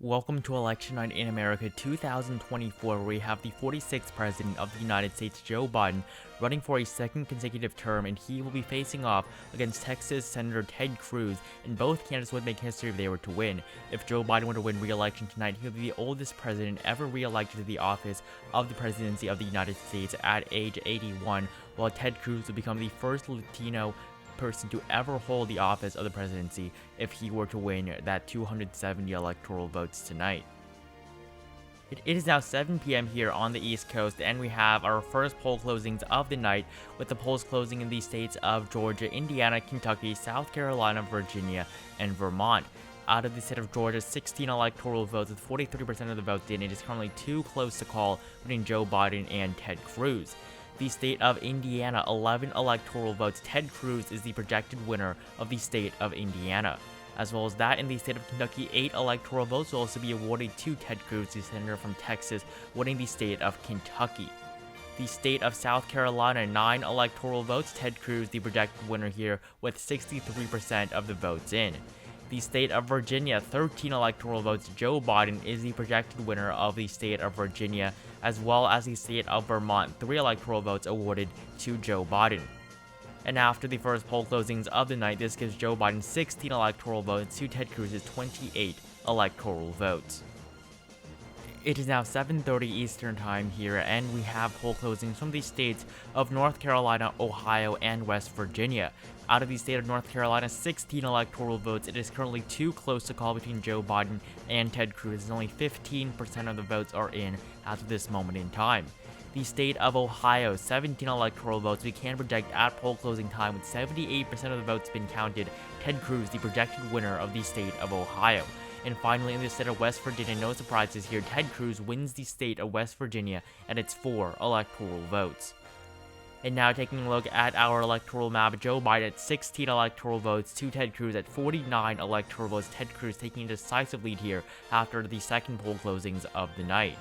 Welcome to Election Night in America 2024, where we have the 46th President of the United States, Joe Biden, running for a second consecutive term, and he will be facing off against Texas Senator Ted Cruz, and both candidates would make history if they were to win. If Joe Biden were to win re-election tonight, he would be the oldest president ever re-elected to the office of the presidency of the United States at age 81, while Ted Cruz would become the first Latino person to ever hold the office of the presidency if he were to win that 270 electoral votes tonight. It is now 7 p.m. here on the East Coast, and we have our first poll closings of the night, with the polls closing in the states of Georgia, Indiana, Kentucky, South Carolina, Virginia, and Vermont. Out of the state of Georgia, 16 electoral votes with 43% of the votes in. It is currently too close to call between Joe Biden and Ted Cruz. The state of Indiana, 11 electoral votes. Ted Cruz is the projected winner of the state of Indiana. As well as that, in the state of Kentucky, 8 electoral votes will also be awarded to Ted Cruz, the senator from Texas, winning the state of Kentucky. The state of South Carolina, 9 electoral votes. Ted Cruz, the projected winner here, with 63% of the votes in. The state of Virginia, 13 electoral votes. Joe Biden is the projected winner of the state of Virginia, as well as the state of Vermont, 3 electoral votes awarded to Joe Biden. And after the first poll closings of the night, this gives Joe Biden 16 electoral votes to Ted Cruz's 28 electoral votes. It is now 7:30 Eastern Time here, and we have poll closings from the states of North Carolina, Ohio, and West Virginia. Out of the state of North Carolina, 16 electoral votes. It is currently too close to call between Joe Biden and Ted Cruz, as only 15% of the votes are in as of this moment in time. The state of Ohio, 17 electoral votes. We can project at poll closing time, with 78% of the votes been counted, Ted Cruz, the projected winner of the state of Ohio. And finally, in the state of West Virginia, no surprises here, Ted Cruz wins the state of West Virginia at its 4 electoral votes. And now taking a look at our electoral map, Joe Biden at 16 electoral votes to Ted Cruz at 49 electoral votes. Ted Cruz taking a decisive lead here after the second poll closings of the night.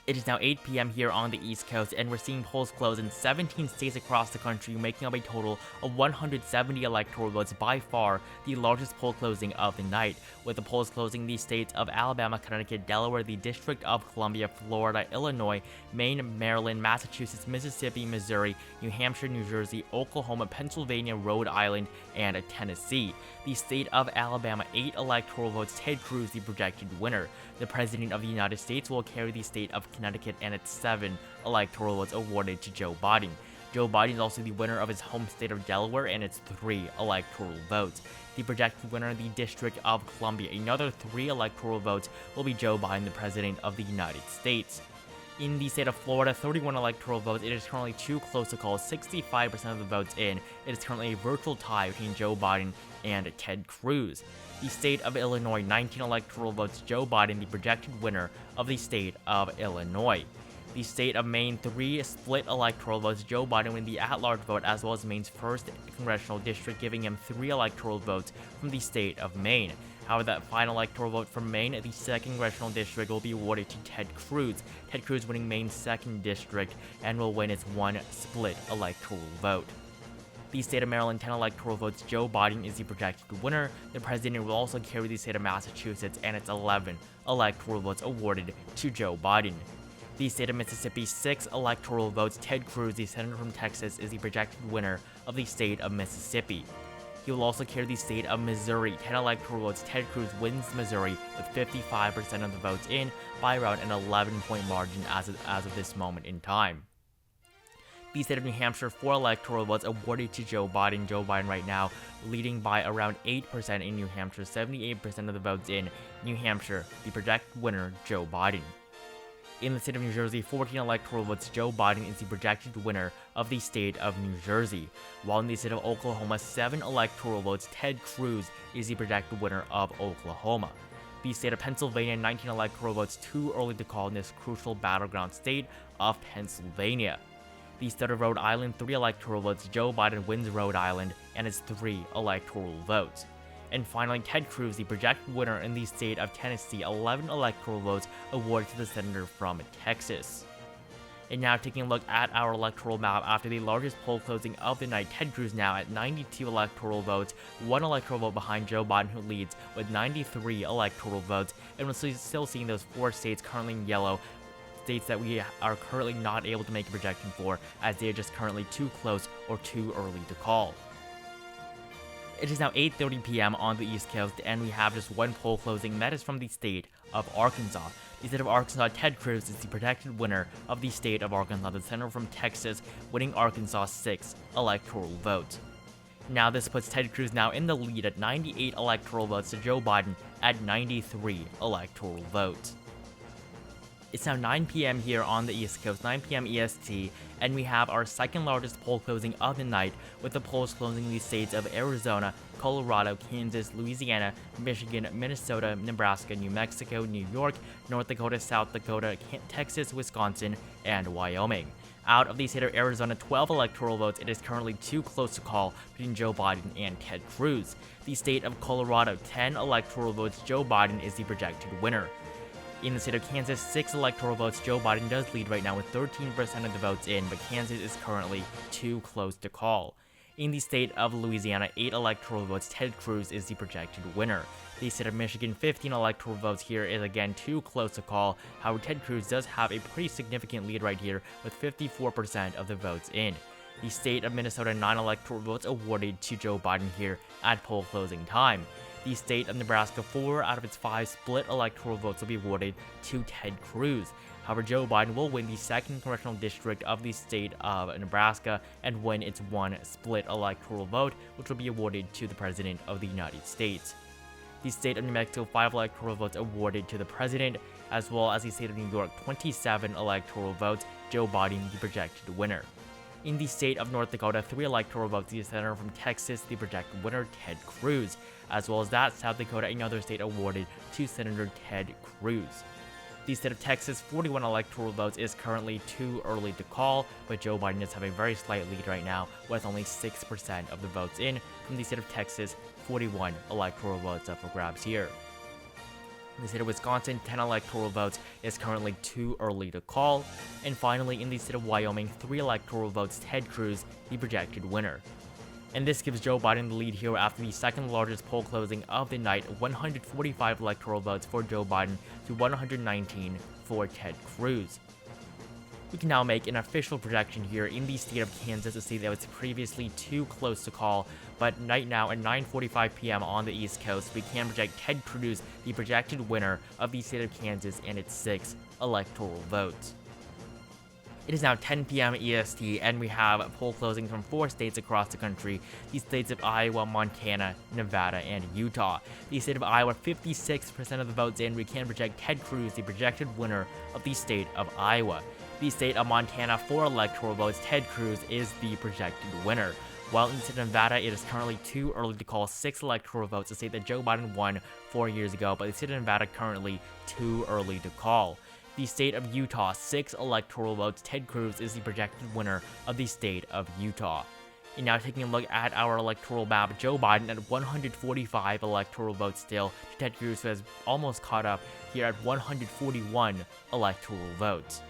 It is now 8 p.m. here on the East Coast, and we're seeing polls close in 17 states across the country, making up a total of 170 electoral votes, by far the largest poll closing of the night, with the polls closing the states of Alabama, Connecticut, Delaware, the District of Columbia, Florida, Illinois, Maine, Maryland, Massachusetts, Mississippi, Missouri, New Hampshire, New Jersey, Oklahoma, Pennsylvania, Rhode Island, and Tennessee. The state of Alabama, 8 electoral votes. Ted Cruz, the projected winner. The President of the United States will carry the state of Connecticut, and its 7 electoral votes awarded to Joe Biden. Joe Biden is also the winner of his home state of Delaware, and its 3 electoral votes. The projected winner of the District of Columbia, another 3 electoral votes, will be Joe Biden, the President of the United States. In the state of Florida, 31 electoral votes. It is currently too close to call, 65% of the votes in. It is currently a virtual tie between Joe Biden and Ted Cruz. The state of Illinois, 19 electoral votes. Joe Biden, the projected winner of the state of Illinois. The state of Maine, 3 split electoral votes. Joe Biden win the at-large vote, as well as Maine's 1st congressional district, giving him 3 electoral votes from the state of Maine. However, that final electoral vote from Maine, the 2nd congressional district, will be awarded to Ted Cruz. Ted Cruz winning Maine's 2nd district and will win its 1 split electoral vote. The state of Maryland, 10 electoral votes. Joe Biden is the projected winner. The president will also carry the state of Massachusetts, and its 11 electoral votes awarded to Joe Biden. The state of Mississippi, 6 electoral votes. Ted Cruz, the senator from Texas, is the projected winner of the state of Mississippi. He will also carry the state of Missouri, 10 electoral votes. Ted Cruz wins Missouri with 55% of the votes in, by around an 11-point margin as of this moment in time. The state of New Hampshire, 4 electoral votes awarded to Joe Biden. Joe Biden right now leading by around 8% in New Hampshire, 78% of the votes in New Hampshire. The projected winner, Joe Biden. In the state of New Jersey, 14 electoral votes. Joe Biden is the projected winner of the state of New Jersey. While in the state of Oklahoma, 7 electoral votes. Ted Cruz is the projected winner of Oklahoma. The state of Pennsylvania, 19 electoral votes. Too early to call in this crucial battleground state of Pennsylvania. The state of Rhode Island, 3 electoral votes. Joe Biden wins Rhode Island and its 3 electoral votes. And finally, Ted Cruz, the projected winner in the state of Tennessee, 11 electoral votes awarded to the senator from Texas. And now taking a look at our electoral map after the largest poll closing of the night, Ted Cruz now at 92 electoral votes, 1 electoral vote behind Joe Biden, who leads with 93 electoral votes, and we're still seeing those 4 states currently in yellow, states that we are currently not able to make a projection for, as they are just currently too close or too early to call. It is now 8:30 p.m. on the East Coast, and we have just 1 poll closing, and that is from the state of Arkansas. The state of Arkansas, Ted Cruz is the projected winner of the state of Arkansas, the senator from Texas, winning Arkansas 6 electoral votes. Now this puts Ted Cruz now in the lead at 98 electoral votes to Joe Biden at 93 electoral votes. It's now 9 p.m. here on the East Coast, 9 p.m. EST, and we have our second largest poll closing of the night, with the polls closing in the states of Arizona, Colorado, Kansas, Louisiana, Michigan, Minnesota, Nebraska, New Mexico, New York, North Dakota, South Dakota, Texas, Wisconsin, and Wyoming. Out of the state of Arizona 12 electoral votes, it is currently too close to call between Joe Biden and Ted Cruz. The state of Colorado, 10 electoral votes, Joe Biden is the projected winner. In the state of Kansas, 6 electoral votes, Joe Biden does lead right now with 13% of the votes in, but Kansas is currently too close to call. In the state of Louisiana, 8 electoral votes, Ted Cruz is the projected winner. The state of Michigan, 15 electoral votes here is again too close to call. However, Ted Cruz does have a pretty significant lead right here with 54% of the votes in. The state of Minnesota, 9 electoral votes awarded to Joe Biden here at poll closing time. The state of Nebraska, 4 out of its 5 split electoral votes will be awarded to Ted Cruz. However, Joe Biden will win the 2nd congressional district of the state of Nebraska and win its 1 split electoral vote, which will be awarded to the President of the United States. The state of New Mexico, 5 electoral votes awarded to the President, as well as the state of New York, 27 electoral votes, Joe Biden the projected winner. In the state of North Dakota, 3 electoral votes, the senator from Texas, the projected winner, Ted Cruz. As well as that, South Dakota, another state awarded to Senator Ted Cruz. The state of Texas, 41 electoral votes is currently too early to call, but Joe Biden does have a very slight lead right now, with only 6% of the votes in. From the state of Texas, 41 electoral votes up for grabs here. In the state of Wisconsin, 10 electoral votes is currently too early to call. And finally, in the state of Wyoming, 3 electoral votes, Ted Cruz, the projected winner. And this gives Joe Biden the lead here after the second largest poll closing of the night, 145 electoral votes for Joe Biden to 119 for Ted Cruz. We can now make an official projection here in the state of Kansas, to see that it's previously too close to call, but right now at 9:45 p.m. on the East Coast, we can project Ted Cruz, the projected winner of the state of Kansas, and its 6 electoral votes. It is now 10 p.m. EST, and we have poll closings from 4 states across the country, the states of Iowa, Montana, Nevada, and Utah. The state of Iowa, 56% of the votes in, we can project Ted Cruz, the projected winner of the state of Iowa. The state of Montana, 4 electoral votes, Ted Cruz is the projected winner. While in the state of Nevada, it is currently too early to call, 6 electoral votes, a state that Joe Biden won 4 years ago, but the state of Nevada currently too early to call. The state of Utah, 6 electoral votes, Ted Cruz is the projected winner of the state of Utah. And now taking a look at our electoral map, Joe Biden at 145 electoral votes still, to Ted Cruz, who has almost caught up here at 141 electoral votes.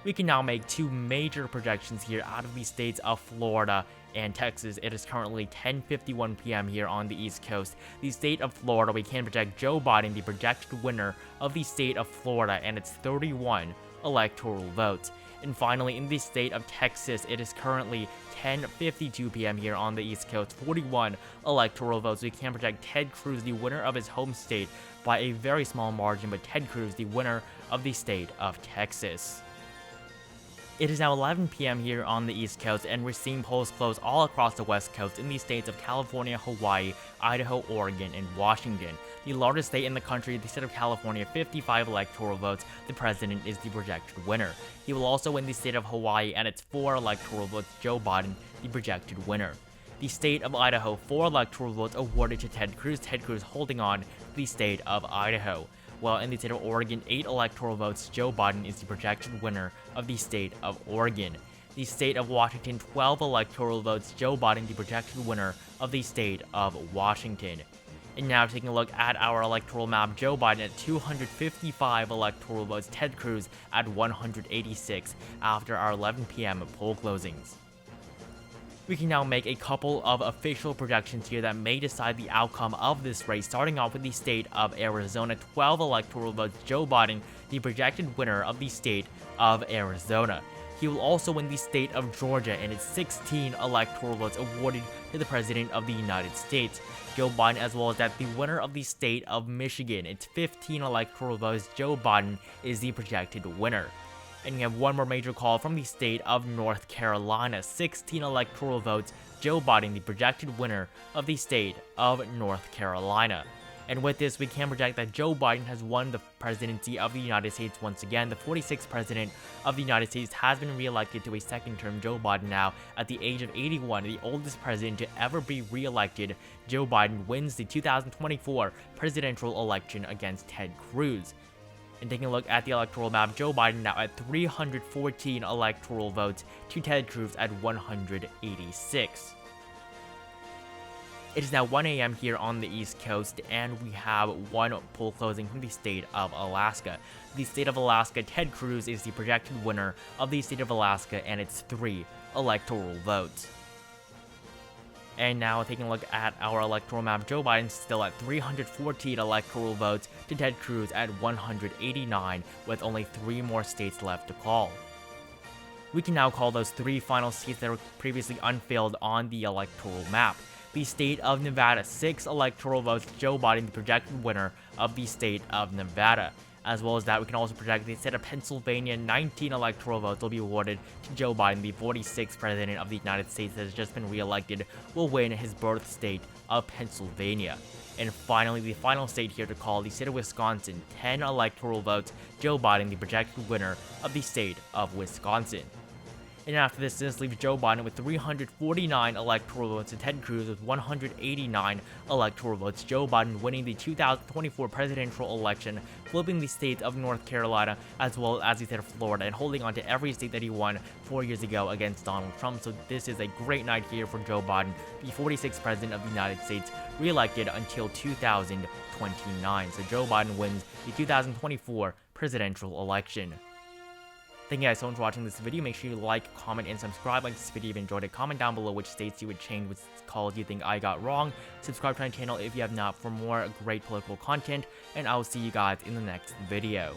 We can now make 2 major projections here out of the states of Florida and Texas. It is currently 10:51 p.m. here on the East Coast. The state of Florida, we can project Joe Biden, the projected winner of the state of Florida, and its 31 electoral votes. And finally, in the state of Texas, it is currently 10:52 p.m. here on the East Coast, 41 electoral votes. We can project Ted Cruz, the winner of his home state, by a very small margin, but Ted Cruz, the winner of the state of Texas. It is now 11 p.m. here on the East Coast, and we're seeing polls close all across the West Coast in the states of California, Hawaii, Idaho, Oregon, and Washington. The largest state in the country, the state of California, 55 electoral votes. The president is the projected winner. He will also win the state of Hawaii, and its 4 electoral votes, Joe Biden, the projected winner. The state of Idaho, 4 electoral votes awarded to Ted Cruz holding on to the state of Idaho. While in the state of Oregon, 8 electoral votes, Joe Biden is the projected winner of the state of Oregon. The state of Washington, 12 electoral votes, Joe Biden the projected winner of the state of Washington. And now taking a look at our electoral map, Joe Biden at 255 electoral votes, Ted Cruz at 186 after our 11 p.m. poll closings. We can now make a couple of official projections here that may decide the outcome of this race, starting off with the state of Arizona. 12 electoral votes, Joe Biden, the projected winner of the state of Arizona. He will also win the state of Georgia, and its 16 electoral votes awarded to the President of the United States. Joe Biden, as well as that the winner of the state of Michigan, its 15 electoral votes, Joe Biden is the projected winner. And you have one more major call from the state of North Carolina, 16 electoral votes, Joe Biden, the projected winner of the state of North Carolina. And with this, we can project that Joe Biden has won the presidency of the United States once again. The 46th president of the United States has been re-elected to a second term. Joe Biden now at the age of 81, the oldest president to ever be re-elected. Joe Biden wins the 2024 presidential election against Ted Cruz. And taking a look at the electoral map, Joe Biden now at 314 electoral votes to Ted Cruz at 186. It is now 1 a.m. here on the East Coast, and we have one poll closing from the state of Alaska. The state of Alaska, Ted Cruz is the projected winner of the state of Alaska, and it's 3 electoral votes. And now taking a look at our electoral map, Joe Biden still at 314 electoral votes to Ted Cruz at 189, with only 3 more states left to call. We can now call those 3 final states that were previously unfilled on the electoral map. The state of Nevada, 6 electoral votes, Joe Biden, the projected winner of the state of Nevada. As well as that, we can also project the state of Pennsylvania, 19 electoral votes will be awarded to Joe Biden, the 46th president of the United States that has just been re-elected, will win his birth state of Pennsylvania. And finally, the final state here to call, the state of Wisconsin, 10 electoral votes, Joe Biden, the projected winner of the state of Wisconsin. And after this leaves Joe Biden with 349 electoral votes and Ted Cruz with 189 electoral votes. Joe Biden winning the 2024 presidential election, flipping the states of North Carolina as well as the state of Florida, and holding on to every state that he won 4 years ago against Donald Trump. So this is a great night here for Joe Biden, the 46th president of the United States, re-elected until 2029. So Joe Biden wins the 2024 presidential election. Thank you guys so much for watching this video. Make sure you like, comment, and subscribe. Like this video if you enjoyed it. Comment down below which states you would change, which calls you think I got wrong. Subscribe to my channel if you have not for more great political content. And I will see you guys in the next video.